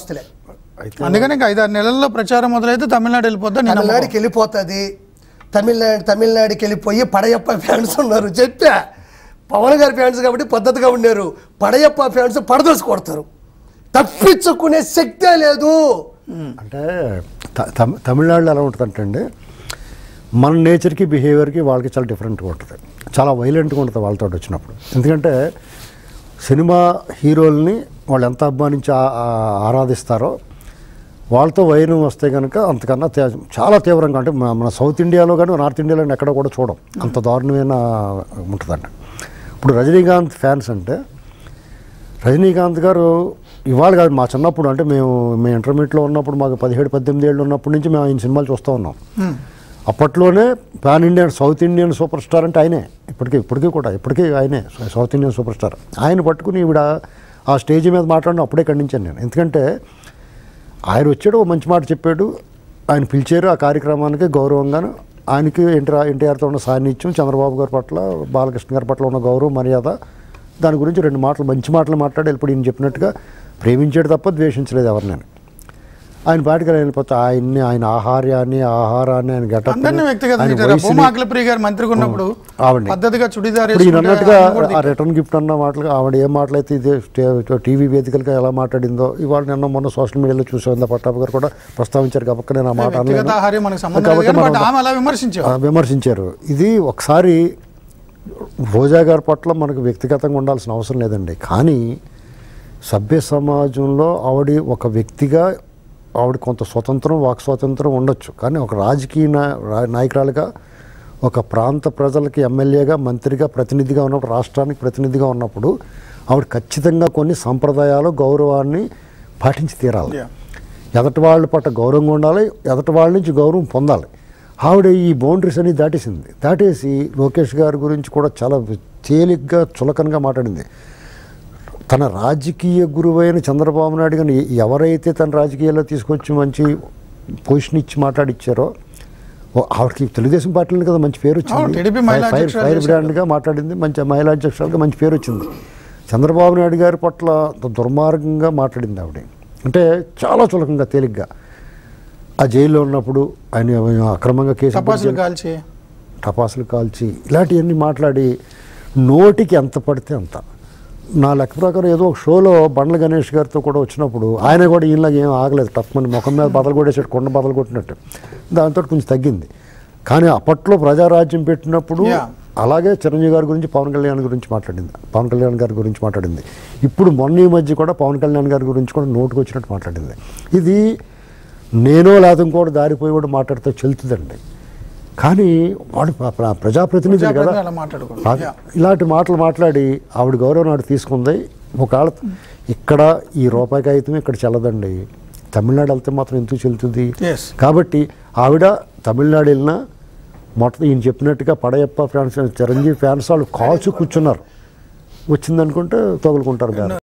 గ్రామస్తులే. అందుకని ఇంకా 5-6 నెలల్లో ప్రచారం మొదలైతే తమిళనాడు వెళ్ళిపోద్దా? తమిళనాడుకి వెళ్ళిపోతుంది. తమిళనాడుకి వెళ్ళిపోయి పడయప్ప ఫ్యాన్స్ ఉన్నారు చెప్పా. పవన్ గారి ఫ్యాన్స్ కాబట్టి పద్ధతిగా ఉన్నారు. పడయప్ప ఫ్యాన్స్ పడదోసి కొడతారు. తప్పించుకునే శక్తే లేదు. అంటే తమిళనాడులో ఎలా ఉంటుందంటే అండి, మన నేచర్కి బిహేవియర్కి వాళ్ళకి చాలా డిఫరెంట్గా ఉంటుంది. చాలా వైలెంట్గా ఉంటుంది వాళ్ళతో వచ్చినప్పుడు. ఎందుకంటే సినిమా హీరోల్ని వాళ్ళు ఎంత అభిమానించి ఆరాధిస్తారో వాళ్ళతో వైరం వస్తే కనుక అంతకన్నా చాలా తీవ్రంగా, అంటే మన సౌత్ ఇండియాలో కానీ నార్త్ ఇండియాలో ఎక్కడ కూడా చూడం, అంత దారుణమైన ఉంటుందండి. ఇప్పుడు రజనీకాంత్ ఫ్యాన్స్ అంటే, రజనీకాంత్ గారు ఇవాళ కాదు, మా చిన్నప్పుడు అంటే మేము ఇంటర్మీడియట్లో ఉన్నప్పుడు మాకు 17-18 ఏళ్ళు ఉన్నప్పటి నుంచి మేము ఆయన సినిమాలు చూస్తూ ఉన్నాం. అప్పట్లోనే pan Indian south Indian super star అంటే ఆయనే. ఇప్పటికీ ఆయనే సౌత్ ఇండియన్ సూపర్ స్టార్. ఆయన పట్టుకుని ఈవిడ ఆ స్టేజ్ మీద మాట్లాడిన అప్పుడే ఖండించాను నేను. ఎందుకంటే ఆయన వచ్చాడు, ఒక మంచి మాట చెప్పాడు, ఆయన పిలిచారు ఆ కార్యక్రమానికి గౌరవంగాను. ఆయనకి ఎన్టీఆర్తో ఉన్న సాన్నిధ్యం, చంద్రబాబు గారి పట్ల, బాలకృష్ణ గారి పట్ల ఉన్న గౌరవం, మర్యాద, దాని గురించి 2 మాటలు మంచి మాటలు మాట్లాడి ఇప్పుడు ఈయన చెప్పినట్టుగా ప్రేమించాడు తప్ప ద్వేషించలేదు ఎవరినైనా. ఆయన పాటికి వెళ్ళిపోతే ఆయన ఆహారాన్ని ఆయన అన్నట్టుగా ఆ రిటర్న్ గిఫ్ట్ అన్న మాటలు, ఆవిడ ఏ మాటలైతే ఇదే టీవీ వేదికలుగా ఎలా మాట్లాడిందో ఇవాళ నిన్న మొన్న సోషల్ మీడియాలో చూసాం. పట్టాభి గారు కూడా ప్రస్తావించారు కాబట్టి నేను ఆ మాట విమర్శించారు. ఇది ఒకసారి రోజా గారి పట్ల మనకు వ్యక్తిగతంగా ఉండాల్సిన అవసరం లేదండి. కానీ సభ్య సమాజంలో ఆవిడ ఒక వ్యక్తిగా ఆవిడ కొంత స్వతంత్రం, వాక్ స్వాతంత్రం ఉండొచ్చు. కానీ ఒక రాజకీయ నాయకురాలుగా, ఒక ప్రాంత ప్రజలకి ఎమ్మెల్యేగా, మంత్రిగా, ప్రతినిధిగా ఉన్నప్పుడు, రాష్ట్రానికి ప్రతినిధిగా ఉన్నప్పుడు ఆవిడ ఖచ్చితంగా కొన్ని సంప్రదాయాలు, గౌరవాన్ని పాటించి తీరాలి. ఎదటి వాళ్ళ పట్ల గౌరవంగా ఉండాలి, ఎదటి వాళ్ళ నుంచి గౌరవం పొందాలి. ఆవిడ ఈ బౌండరీస్ అని దాటేసి లోకేష్ గారి గురించి కూడా చాలా తేలిగ్గా, చులకనగా మాట్లాడింది. తన రాజకీయ గురువైన చంద్రబాబు నాయుడు గారిని ఎవరైతే తన రాజకీయాల్లో తీసుకొచ్చి మంచి పొజిషన్ ఇచ్చి మాట్లాడిచ్చారో, ఆవిడకి తెలుగుదేశం పార్టీలో కదా మంచి పేరు వచ్చింది, ఫైర్ బ్రాండ్గా మాట్లాడింది, మంచి మహిళా అధ్యక్షురాలుగా మంచి పేరు వచ్చింది. చంద్రబాబు నాయుడు గారి పట్ల దుర్మార్గంగా మాట్లాడింది ఆవిడ. అంటే చాలా చులకంగా, తేలిగ్గా. ఆ జైల్లో ఉన్నప్పుడు ఆయన అక్రమంగా కేసు టపాసులు కాల్చి ఇలాంటివన్నీ మాట్లాడి నోటికి ఎంత పడితే అంత. నా లెక్క ప్రకారం ఏదో ఒక షోలో బండ్ల గణేష్ గారితో కూడా వచ్చినప్పుడు ఆయన కూడా ఈయనలాగా ఏం ఆగలేదు, తప్పమని ముఖం మీద బదలు కొట్టేసాడు, కొండ బదలు కొట్టినట్టు. దాంతో కొంచెం తగ్గింది. కానీ అప్పట్లో ప్రజారాజ్యం పెట్టినప్పుడు అలాగే చిరంజీవి గారి గురించి, పవన్ కళ్యాణ్ గారి గురించి మాట్లాడింది. ఇప్పుడు మొన్న ఈ మధ్య కూడా పవన్ కళ్యాణ్ గారి గురించి కూడా నోటుకు వచ్చినట్టు మాట్లాడింది. ఇది నేనో లేదా కూడా దారిపోయి కూడా మాట్లాడితే చెల్తుందండి. కానీ వాడు ప్రజాప్రతినిధి కదా, ఇలాంటి మాటలు మాట్లాడి ఆవిడ గౌరవం నాడు తీసుకుంది. ఒకవేళ ఇక్కడ ఈ రూపాయి కాగితం ఇక్కడ చెల్లదండి, తమిళనాడు వెళ్తే మాత్రం ఎందుకు చెల్లుతుంది. కాబట్టి ఆవిడ తమిళనాడు వెళ్ళినా మొత్తం ఈయన చెప్పినట్టుగా పడయప్ప ఫ్యాన్స్, చిరంజీవి ఫ్యాన్స్ వాళ్ళు కాల్చి కూర్చున్నారు. వచ్చిందనుకుంటే తగులుకుంటారు.